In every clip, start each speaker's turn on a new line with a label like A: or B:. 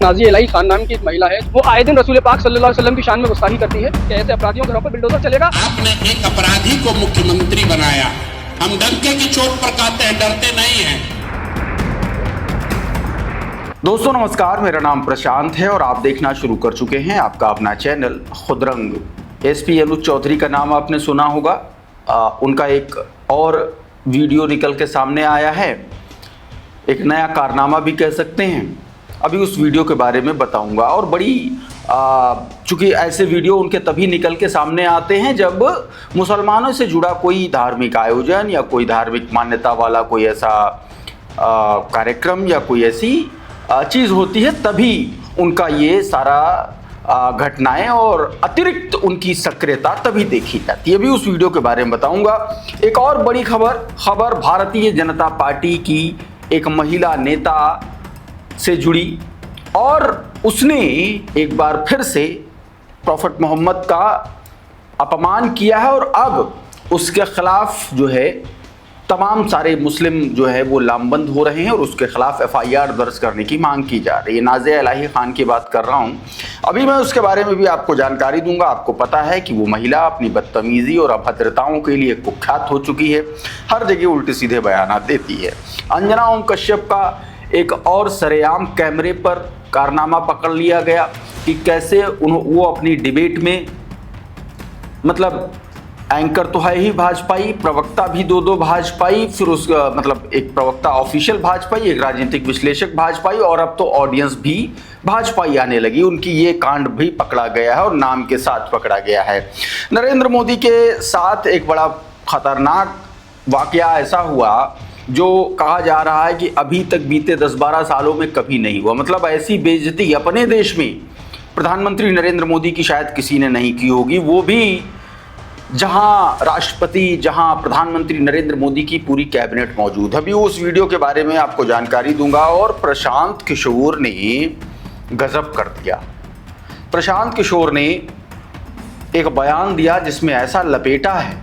A: नाज़िया इलाही खान नाम की एक महिला है, वो आए दिन रसूल पाक सल्लल्लाहु अलैहि वसल्लम की शान में गुस्ताखी करती है कि ऐसे अपराधियों के घरों पर बिल्डोजर चलेगा।
B: आपने एक अपराधी को मुख्यमंत्री बनाया। हम डंके की चोट पर कहते हैं, डरते नहीं हैं।
C: दोस्तों नमस्कार, मेरा नाम प्रशांत है और आप देखना शुरू कर चुके हैं आपका अपना चैनल खुदरंग। एसपी अनुज चौधरी का नाम आपने सुना होगा। उनका एक और वीडियो निकल के सामने आया है, एक नया कारनामा भी कह सकते हैं। अभी उस वीडियो के बारे में बताऊंगा। और बड़ी चूँकि ऐसे वीडियो उनके तभी निकल के सामने आते हैं जब मुसलमानों से जुड़ा कोई धार्मिक आयोजन या कोई धार्मिक मान्यता वाला कोई ऐसा कार्यक्रम या कोई ऐसी चीज़ होती है, तभी उनका ये सारा घटनाएं और अतिरिक्त उनकी सक्रियता तभी देखी जाती है। अभी उस वीडियो के बारे में बताऊंगा। एक और बड़ी खबर भारतीय जनता पार्टी की एक महिला नेता से जुड़ी, और उसने एक बार फिर से प्रॉफेट मोहम्मद का अपमान किया है और अब उसके खिलाफ जो है तमाम सारे मुस्लिम जो है वो लामबंद हो रहे हैं और उसके खिलाफ एफआईआर दर्ज करने की मांग की जा रही है। नाज़िया इलाही खान की बात कर रहा हूँ। अभी मैं उसके बारे में भी आपको जानकारी दूंगा। आपको पता है कि वो महिला अपनी बदतमीज़ी और अभद्रताओं के लिए कुख्यात हो चुकी है, हर जगह उल्टे सीधे बयान देती है। अंजना ओम कश्यप का एक और सरेआम कैमरे पर कारनामा पकड़ लिया गया कि कैसे वो अपनी डिबेट में, मतलब एंकर तो है ही भाजपाई, प्रवक्ता भी दो भाजपाई, फिर उसका मतलब एक प्रवक्ता ऑफिशियल भाजपाई, एक राजनीतिक विश्लेषक भाजपाई, और अब तो ऑडियंस भी भाजपाई आने लगी। उनकी ये कांड भी पकड़ा गया है और नाम के साथ पकड़ा गया है। नरेंद्र मोदी के साथ एक बड़ा खतरनाक वाकया ऐसा हुआ जो कहा जा रहा है कि अभी तक बीते 10-12 सालों में कभी नहीं हुआ। मतलब ऐसी बेइज्जती अपने देश में प्रधानमंत्री नरेंद्र मोदी की शायद किसी ने नहीं की होगी, वो भी जहां राष्ट्रपति, जहां प्रधानमंत्री नरेंद्र मोदी की पूरी कैबिनेट मौजूद है। अभी उस वीडियो के बारे में आपको जानकारी दूंगा। और प्रशांत किशोर ने गजब कर दिया। प्रशांत किशोर ने एक बयान दिया जिसमें ऐसा लपेटा है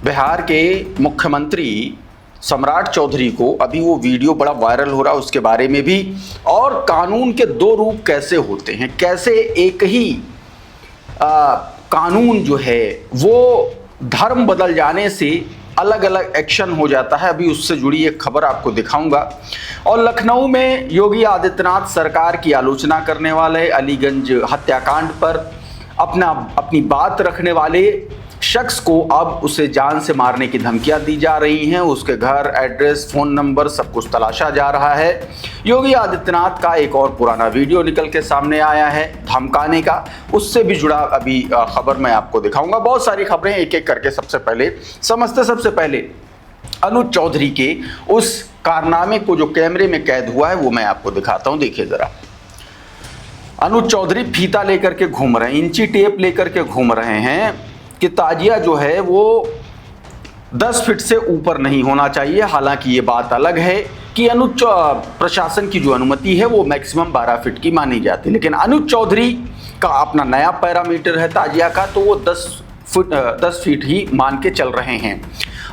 C: बिहार के मुख्यमंत्री सम्राट चौधरी को। अभी वो वीडियो बड़ा वायरल हो रहा है, उसके बारे में भी। और कानून के दो रूप कैसे होते हैं, कैसे एक ही कानून जो है वो धर्म बदल जाने से अलग अलग एक्शन हो जाता है। अभी उससे जुड़ी एक खबर आपको दिखाऊंगा। और लखनऊ में योगी आदित्यनाथ सरकार की आलोचना करने वाले, अलीगंज हत्याकांड पर अपनी बात रखने वाले शख्स को अब उसे जान से मारने की धमकियां दी जा रही हैं। उसके घर, एड्रेस, फ़ोन नंबर सब कुछ तलाशा जा रहा है। योगी आदित्यनाथ का एक और पुराना वीडियो निकल के सामने आया है धमकाने का, उससे भी जुड़ा अभी खबर मैं आपको दिखाऊंगा। बहुत सारी खबरें एक एक करके सबसे पहले अनुज चौधरी के उस कारनामे को जो कैमरे में कैद हुआ है वो मैं आपको दिखाता हूँ। देखिए ज़रा, अनुज चौधरी फीता लेकर के घूम रहे हैं, इंची टेप लेकर के घूम रहे हैं कि ताजिया जो है वो 10 फीट से ऊपर नहीं होना चाहिए। हालांकि ये बात अलग है कि अनुज प्रशासन की जो अनुमति है वो मैक्सिमम 12 फीट की मानी जाती है, लेकिन अनुज चौधरी का अपना नया पैरामीटर है ताजिया का, तो वो 10 फीट ही मान के चल रहे हैं।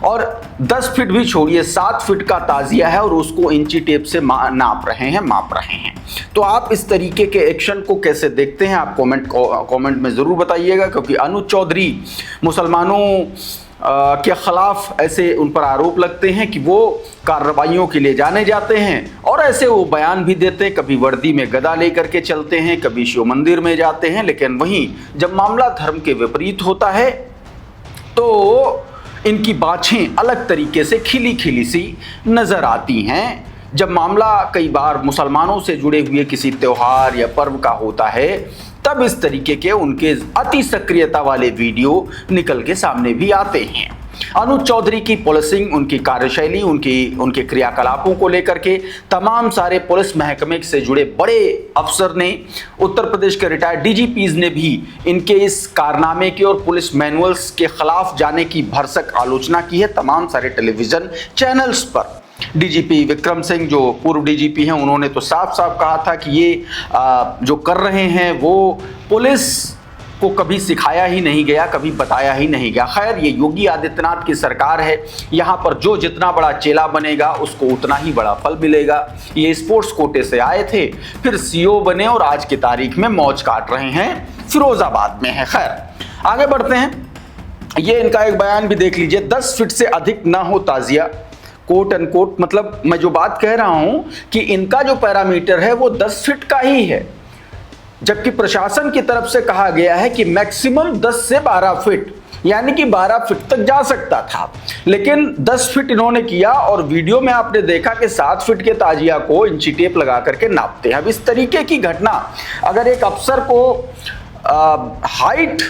C: और 10 फीट भी छोड़िए, 7 फीट का ताजिया है और उसको इंची टेप से माप रहे हैं। तो आप इस तरीके के एक्शन को कैसे देखते हैं, आप कमेंट में ज़रूर बताइएगा। क्योंकि अनुज चौधरी मुसलमानों के खिलाफ ऐसे उन पर आरोप लगते हैं कि वो कार्रवाइयों के लिए जाने जाते हैं और ऐसे वो बयान भी देते हैं। कभी वर्दी में गदा लेकर के चलते हैं, कभी शिव मंदिर में जाते हैं, लेकिन वहीं जब मामला धर्म के विपरीत होता है तो इनकी बाछें अलग तरीके से खिली सी नजर आती हैं। जब मामला कई बार मुसलमानों से जुड़े हुए किसी त्योहार या पर्व का होता है, तब इस तरीके के उनके अति सक्रियता वाले वीडियो निकल के सामने भी आते हैं। अनुज चौधरी की पुलिसिंग, उनकी कार्यशैली, उनके क्रियाकलापों को लेकर के तमाम सारे पुलिस महकमे से जुड़े बड़े अफसर ने, उत्तर प्रदेश के रिटायर्ड डीजीपीज ने भी इनके इस कारनामे की और पुलिस मैनुअल्स के खिलाफ जाने की भरसक आलोचना की है तमाम सारे टेलीविजन चैनल्स पर। डीजीपी विक्रम सिंह जो पूर्व डीजीपी हैं, उन्होंने तो साफ साफ कहा था कि ये जो कर रहे हैं वो पुलिस को कभी सिखाया ही नहीं गया, कभी बताया ही नहीं गया। खैर, ये योगी आदित्यनाथ की सरकार है, यहाँ पर जो जितना बड़ा चेला बनेगा उसको उतना ही बड़ा फल मिलेगा। ये स्पोर्ट्स कोटे से आए थे, फिर सीओ बने और आज की तारीख में मौज काट रहे हैं, फिरोजाबाद में है। खैर आगे बढ़ते हैं, ये इनका एक बयान भी देख लीजिए। 10 फीट से अधिक ना हो ताजिया, कोट अनकोट, मतलब मैं जो बात कह रहा हूं कि इनका जो पैरामीटर है वो 10 फीट का ही है, जबकि प्रशासन की तरफ से कहा गया है कि मैक्सिमम 10 से 12 फीट, यानी कि 12 फीट तक जा सकता था, लेकिन 10 फीट इन्होंने किया। और वीडियो में आपने देखा कि 7 फीट के ताजिया को इंची टेप लगा करके नापते हैं। अब इस तरीके की घटना अगर एक अफसर को हाइट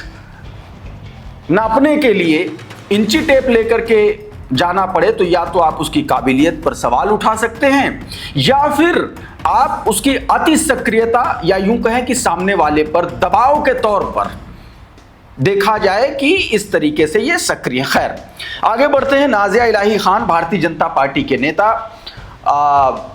C: नापने के लिए इंची टेप लेकर के जाना पड़े, तो या तो आप उसकी काबिलियत पर सवाल उठा सकते हैं, या फिर आप उसकी अति सक्रियता, या यूं कहें कि सामने वाले पर दबाव के तौर पर देखा जाए कि इस तरीके से ये सक्रिय। खैर आगे बढ़ते हैं। नाजिया इलाही खान भारतीय जनता पार्टी के नेता,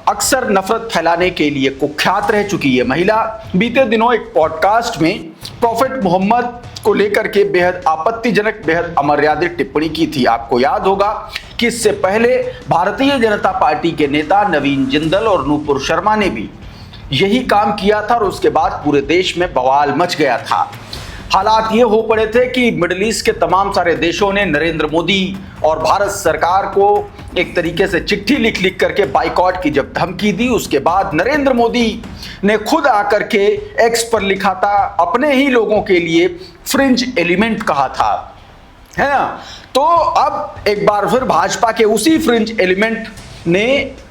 C: अक्सर नफरत फैलाने के लिए कुख्यात रह चुकी ये महिला बीते दिनों एक पॉडकास्ट में प्रॉफेट मोहम्मद को लेकर के बेहद आपत्तिजनक, बेहद अमर्यादित टिप्पणी की थी। आपको याद होगा कि इससे पहले भारतीय जनता पार्टी के नेता नवीन जिंदल और नूपुर शर्मा ने भी यही काम किया था और उसके बाद पूरे देश में बवाल मच गया था। हालात ये हो पड़े थे कि मिडिल ईस्ट के तमाम सारे देशों ने नरेंद्र मोदी और भारत सरकार को एक तरीके से चिट्ठी लिख लिख करके बाइकॉट की जब धमकी दी, उसके बाद नरेंद्र मोदी ने खुद आकर के एक्स पर लिखा था, अपने ही लोगों के लिए फ्रिंज एलिमेंट कहा था, है ना। तो अब एक बार फिर भाजपा के उसी फ्रिंज एलिमेंट ने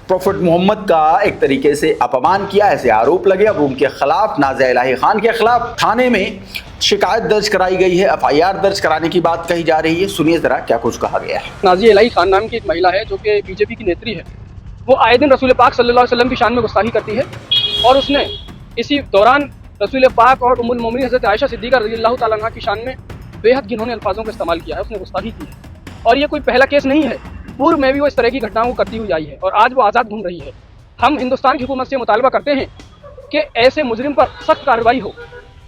C: प्रॉफेट मोहम्मद का एक तरीके से अपमान किया, ऐसे आरोप लगे। अब उनके खिलाफ, नाजिया इलाही खान के खिलाफ थाने में शिकायत दर्ज कराई गई है, एफआईआर दर्ज कराने की बात कही जा रही है। सुनिए जरा क्या कुछ कहा गया है।
A: नाजिया इलाही खान नाम की एक महिला है जो कि बीजेपी की नेत्री है। वो आए दिन रसूल पाक सल्लल्लाहु अलैहि वसल्लम की शान में गुस्ताखी करती है, और उसने इसी दौरान रसूल पाक और उम्मुल मोमिनीन हज़रत आयशा सिद्दीक़ा रज़ियल्लाहु तआला अन्हा की शान में बेहद घिनौने अल्फाजों का इस्तेमाल किया है, उसने गुस्ताखी की है। और ये कोई पहला केस नहीं है, पूर्व में भी वो इस तरह की घटनाओं को करती हुई आई है, और आज वो आज़ाद घूम रही है। हम हिंदुस्तान की हुकूमत से मुतालबा करते हैं कि ऐसे मुजरिम पर सख्त कार्रवाई हो,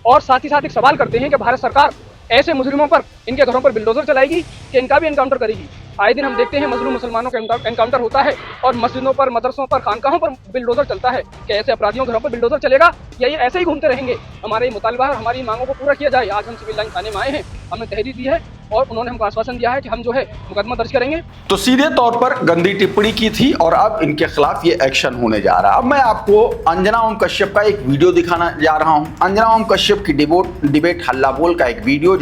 A: और साथ ही साथ एक सवाल करते हैं कि भारत सरकार ऐसे मुजरिमों पर, इनके घरों पर बिल्डोजर चलाएगी कि इनका भी एनकाउंटर करेगी। आए दिन हम देखते हैं मजलूम मुसलमानों का एनकाउंटर होता है, और मस्जिदों पर, मदरसों पर, खानकाहों पर बिल्डोजर चलता है। कि ऐसे अपराधियों के घरों पर बिल्डोजर चलेगा या ये ऐसे ही घूमते रहेंगे? हमारे मुतालबा और हमारी मांगों को पूरा किया जाए। आज हम सिविल लाइन थाने में आए हैं, हमने तहरीर दी है और उन्होंने हमको आश्वासन दिया है कि हम जो है मुकदमा दर्ज करेंगे।
C: तो सीधे तौर पर गंदी टिप्पणी की थी और अब इनके खिलाफ ये एक्शन होने जा रहा है। अब मैं आपको अंजना ओम कश्यप का एक वीडियो दिखाना जा रहा हूं। अंजना ओम कश्यप की डिबेट हल्ला बोल का एक वीडियो,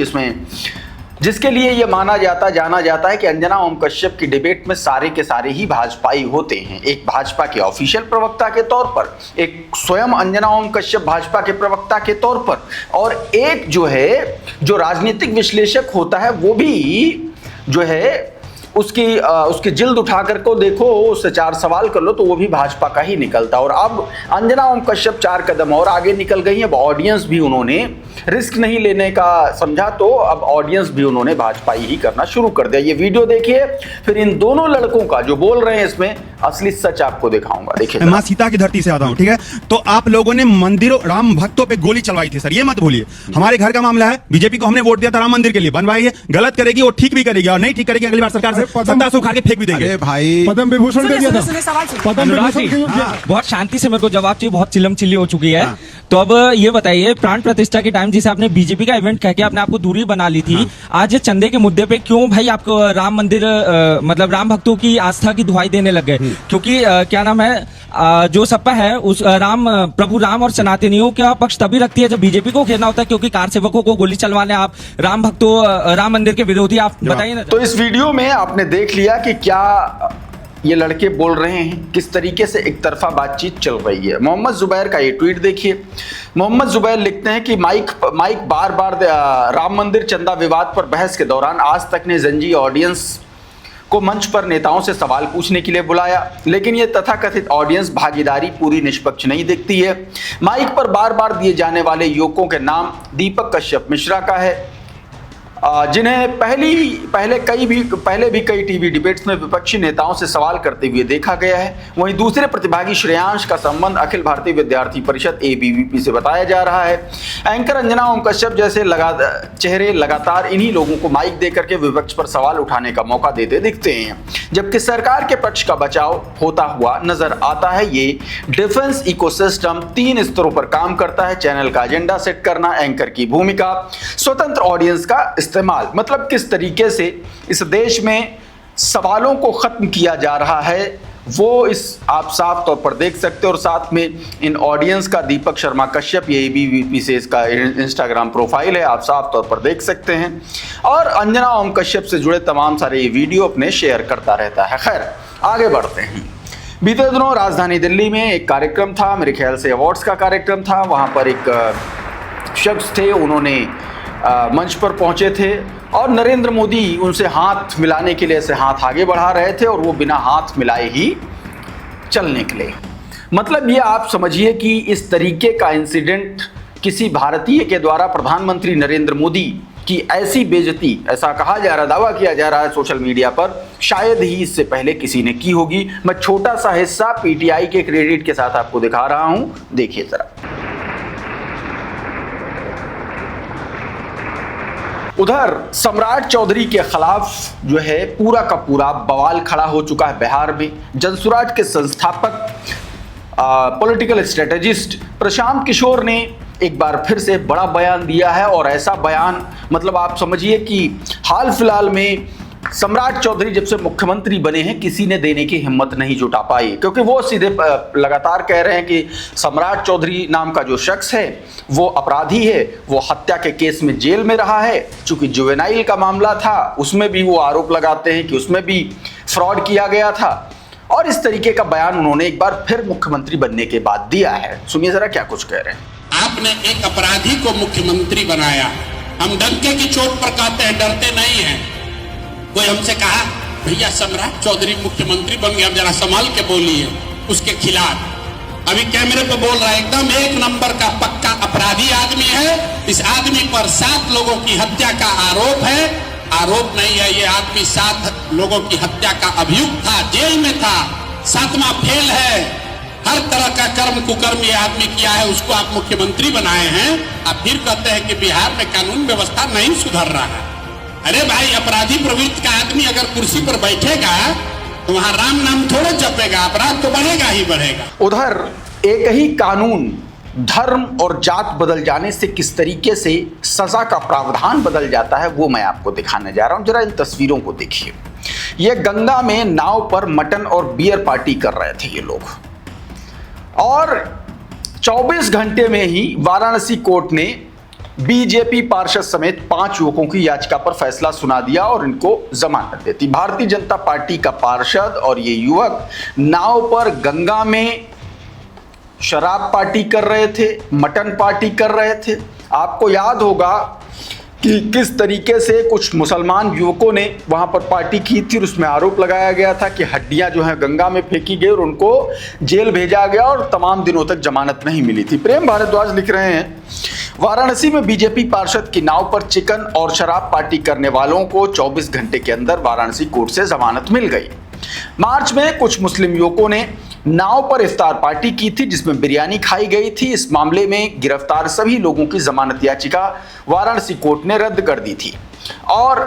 C: जिसके लिए ये जाना जाता है कि अंजना ओम कश्यप की डिबेट में सारे के सारे ही भाजपाई होते हैं। एक भाजपा के ऑफिशियल प्रवक्ता के तौर पर, एक स्वयं अंजना ओम कश्यप भाजपा के प्रवक्ता के तौर पर, और एक जो राजनीतिक विश्लेषक होता है वो भी जो है उसकी जिल्द उठा कर को देखो, उससे 4 सवाल कर लो तो वो भी भाजपा का ही निकलता। और अब अंजना ओम कश्यप 4 कदम और आगे निकल गई है। अब ऑडियंस भी उन्होंने रिस्क नहीं लेने का समझा, तो अब ऑडियंस भी उन्होंने भाजपा ही करना शुरू कर दिया। ये वीडियो देखिए, फिर इन दोनों लड़कों का जो बोल रहे हैं इसमें असली सच आपको दिखाऊंगा। देखिए,
D: मां सीता की धरती से आता हूं, ठीक है। तो आप लोगों ने मंदिरों, राम भक्तों पे गोली चलवाई थी सर, ये मत भूलिए। हमारे घर का मामला है, बीजेपी को हमने वोट दिया था राम मंदिर के लिए, बनवाई है, गलत करेगी वो ठीक भी करेगी, और नहीं ठीक करेगी अगली बार सरकार से सत्ता से उखाड़ के फेंक भी देंगे।
E: अरे भाई,
D: पद्म विभूषण दे दिया था।
F: बहुत शांति से मेरे को जवाब चाहिए, बहुत चिलम चिल्ली हो चुकी है। तो अब ये बताइए, प्राण प्रतिष्ठा के टाइम जिसे आपने बीजेपी का इवेंट कह के आपने आपको दूरी बना ली थी, आज चंदे के मुद्दे पे क्यों भाई आपको राम मंदिर मतलब राम भक्तों की आस्था की दुहाई देने लग गए? क्योंकि क्या नाम है, जो सपा है उस प्रभु राम और सनातनियों का पक्ष तभी रखती है जब बीजेपी को घेरना होता है, क्योंकि कार सेवकों को गोली चलवाने आप राम भक्तों, राम मंदिर के विरोधी, आप बताइए ना।
C: तो इस वीडियो में आपने देख लिया कि क्या ये लड़के बोल रहे हैं, किस तरीके से एक तरफा बातचीत चल रही है। मोहम्मद जुबैर का ये ट्वीट देखिए। मोहम्मद जुबैर लिखते हैं कि माइक बार बार राम मंदिर चंदा विवाद पर बहस के दौरान आज तक ने जंजी ऑडियंस को मंच पर नेताओं से सवाल पूछने के लिए बुलाया, लेकिन ये तथाकथित ऑडियंस भागीदारी पूरी निष्पक्ष नहीं दिखती है। माइक पर बार बार दिए जाने वाले युवकों के नाम दीपक कश्यप मिश्रा का है, जिन्हें पहले भी कई टीवी डिबेट्स में विपक्षी नेताओं से सवाल करते हुए देखा गया है। वहीं दूसरे प्रतिभागी श्रेयांश का संबंध अखिल भारतीय विद्यार्थी परिषद ABVP से बताया जा रहा है। एंकर अंजना ओम कश्यप जैसे चेहरे लगातार इन्हीं लोगों को माइक देकर के विपक्ष पर सवाल उठाने का मौका देते दिखते हैं, जबकि सरकार के पक्ष का बचाव होता हुआ नजर आता है। ये डिफेंस इकोसिस्टम 3 स्तरों पर काम करता है: चैनल का एजेंडा सेट करना, एंकर की भूमिका, स्वतंत्र ऑडियंस का इस्तेमाल। मतलब किस तरीके से इस देश में सवालों को खत्म किया जा रहा है वो आप साफ तौर पर देख सकते हो। और साथ में इन ऑडियंस का दीपक शर्मा कश्यप, ये ABVP से इसका इंस्टाग्राम प्रोफाइल है, आप साफ तौर पर देख सकते हैं। और अंजना ओम कश्यप से जुड़े तमाम सारे ये वीडियो अपने शेयर करता रहता है। खैर, आगे बढ़ते हैं। बीते दिनों राजधानी दिल्ली में एक कार्यक्रम था, मेरे ख्याल से अवार्ड्स का कार्यक्रम था। वहाँ पर एक शख्स थे, उन्होंने मंच पर पहुंचे थे और नरेंद्र मोदी उनसे हाथ मिलाने के लिए ऐसे हाथ आगे बढ़ा रहे थे और वो बिना हाथ मिलाए ही चल निकले। मतलब ये आप समझिए कि इस तरीके का इंसिडेंट किसी भारतीय के द्वारा प्रधानमंत्री नरेंद्र मोदी की ऐसी बेइज्जती, ऐसा कहा जा रहा, दावा किया जा रहा है सोशल मीडिया पर, शायद ही इससे पहले किसी ने की होगी। मैं छोटा सा हिस्सा PTI के क्रेडिट के साथ आपको दिखा रहा हूं, देखिए जरा। उधर सम्राट चौधरी के खिलाफ जो है पूरा का पूरा बवाल खड़ा हो चुका है बिहार में। जनसुराज के संस्थापक पॉलिटिकल स्ट्रेटेजिस्ट प्रशांत किशोर ने एक बार फिर से बड़ा बयान दिया है। और ऐसा बयान मतलब आप समझिए कि हाल फिलहाल में सम्राट चौधरी जब से मुख्यमंत्री बने हैं किसी ने देने की हिम्मत नहीं जुटा पाई, क्योंकि वो सीधे लगातार कह रहे हैं कि सम्राट चौधरी नाम का जो शख्स है वो अपराधी है, वो हत्या के केस में जेल में रहा है। चूंकि जुवेनाइल का मामला था उसमें भी वो आरोप लगाते हैं कि उसमें भी फ्रॉड किया गया था। और इस तरीके का बयान उन्होंने एक बार फिर मुख्यमंत्री बनने के बाद दिया है। सुनिए जरा क्या कुछ कह रहे हैं।
B: आपने एक अपराधी को मुख्यमंत्री बनाया। हम डंके की चोट पर कहते हैं, डरते नहीं हैं। कोई हमसे कहा भैया सम्राट चौधरी मुख्यमंत्री बन गया, जरा संभाल के बोलिए उसके खिलाफ। अभी कैमरे पे बोल रहा है, एकदम 1 नंबर का पक्का अपराधी आदमी है। इस आदमी पर 7 लोगों की हत्या का आरोप है। आरोप नहीं है, ये आदमी 7 लोगों की हत्या का अभियुक्त था, जेल में था, 7वां फेल है। हर तरह का कर्म कुकर्म ये आदमी किया है, उसको आप मुख्यमंत्री बनाए हैं। आप फिर कहते हैं कि बिहार में कानून व्यवस्था नहीं सुधर रहा है। अरे भाई, अपराधी प्रवृत्ति का आदमी अगर कुर्सी पर बैठेगा तो वहां राम नाम थोड़ा जपेगा, अपराध तो बढ़ेगा ही बढ़ेगा।
C: उधर एक ही कानून धर्म और जात बदल जाने से किस तरीके से सजा का प्रावधान बदल जाता है वो मैं आपको दिखाने जा रहा हूं। जरा इन तस्वीरों को देखिए। ये गंगा में नाव पर मटन और बियर पार्टी कर रहे थे ये लोग, और 24 घंटे में ही वाराणसी कोर्ट ने बीजेपी पार्षद समेत 5 युवकों की याचिका पर फैसला सुना दिया और इनको जमानत दे दी। भारतीय जनता पार्टी का पार्षद और ये युवक नाव पर गंगा में शराब पार्टी कर रहे थे, मटन पार्टी कर रहे थे। आपको याद होगा कि किस तरीके से कुछ मुसलमान युवकों ने वहां पर पार्टी की थी और उसमें आरोप लगाया गया था कि हड्डियां जो हैं गंगा में फेंकी गई और उनको जेल भेजा गया और तमाम दिनों तक जमानत नहीं मिली थी। प्रेम भारद्वाज लिख रहे हैं, वाराणसी में बीजेपी पार्षद की नाव पर चिकन और शराब पार्टी करने वालों को 24 घंटे के अंदर वाराणसी कोर्ट से जमानत मिल गई। मार्च में कुछ मुस्लिम युवकों ने नाव पर इफ्तार पार्टी की थी जिसमें बिरयानी खाई गई थी। इस मामले में गिरफ्तार सभी लोगों की जमानत याचिका वाराणसी कोर्ट ने रद्द कर दी थी और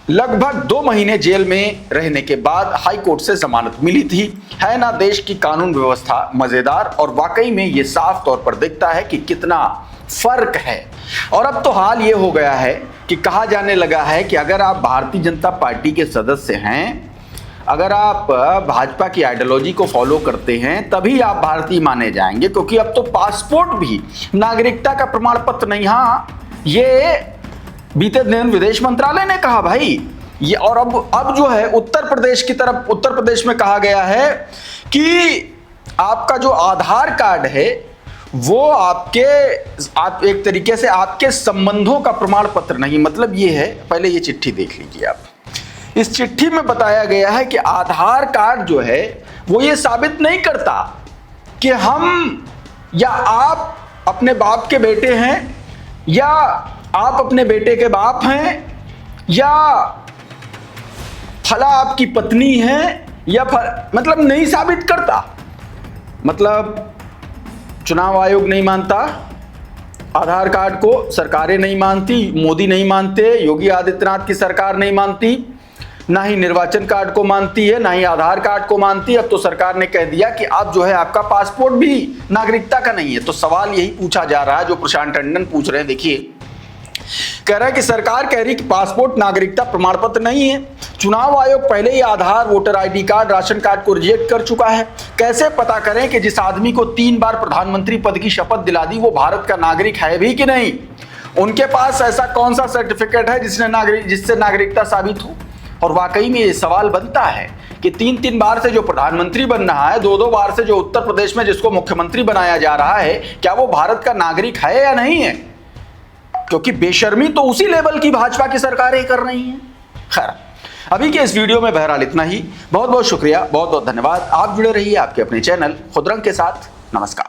C: लगभग 2 महीने जेल में रहने के बाद हाई कोर्ट से जमानत मिली थी। है ना देश की कानून व्यवस्था मजेदार, और वाकई में ये साफ तौर पर दिखता है कि कितना फर्क है। और अब तो हाल ये हो गया है कि कहा जाने लगा है कि अगर आप भारतीय जनता पार्टी के सदस्य हैं, अगर आप भाजपा की आइडियोलॉजी को फॉलो करते हैं तभी आप भारतीय माने जाएंगे, क्योंकि अब तो पासपोर्ट भी नागरिकता का प्रमाण पत्र नहीं। हाँ, ये बीते दिन विदेश मंत्रालय ने कहा भाई ये। और अब जो है उत्तर प्रदेश में कहा गया है कि आपका जो आधार कार्ड है वो आप एक तरीके से आपके संबंधों का प्रमाण पत्र नहीं। मतलब ये है, पहले ये चिट्ठी देख लीजिए आप। इस चिट्ठी में बताया गया है कि आधार कार्ड जो है वो ये साबित नहीं करता कि हम या आप अपने बाप के बेटे हैं या आप अपने बेटे के बाप हैं। या फला आपकी पत्नी है या मतलब नहीं साबित करता। मतलब चुनाव आयोग नहीं मानता, आधार कार्ड को सरकारें नहीं मानती, मोदी नहीं मानते, योगी आदित्यनाथ की सरकार नहीं मानती, ना ही निर्वाचन कार्ड को मानती है, ना ही आधार कार्ड को मानती। अब तो सरकार ने कह दिया कि अब जो है आपका पासपोर्ट भी नागरिकता का नहीं है। तो सवाल यही पूछा जा रहा है जो प्रशांत टंडन पूछ रहे हैं। देखिए, कह रहा है कि सरकार कह रही कि पासपोर्ट नागरिकता प्रमाण पत्र नहीं है। चुनाव आयोग पहले ही Aadhaar, voter ID card, ration card को रिजेक्ट कर चुका है। कैसे पता करें कि जिस आदमी को 3 बार प्रधानमंत्री पद की शपथ दिला दी वो भारत का नागरिक है भी कि नहीं? उनके पास ऐसा कौन सा सर्टिफिकेट है जिससे नागरिकता साबित हो? और वाकई में ये सवाल बनता है कि 3-3 बार से जो प्रधानमंत्री बन रहा है, 2-2 बार से जो उत्तर प्रदेश में जिसको मुख्यमंत्री बनाया जा रहा है, क्या वो भारत का नागरिक है या नहीं है? क्योंकि बेशर्मी तो उसी लेवल की भाजपा की सरकारें कर रही हैं। खैर, अभी के इस वीडियो में बहरहाल इतना ही। बहुत बहुत शुक्रिया, बहुत बहुत धन्यवाद। आप जुड़े रहिए आपके अपने चैनल खुदरंग के साथ। नमस्कार।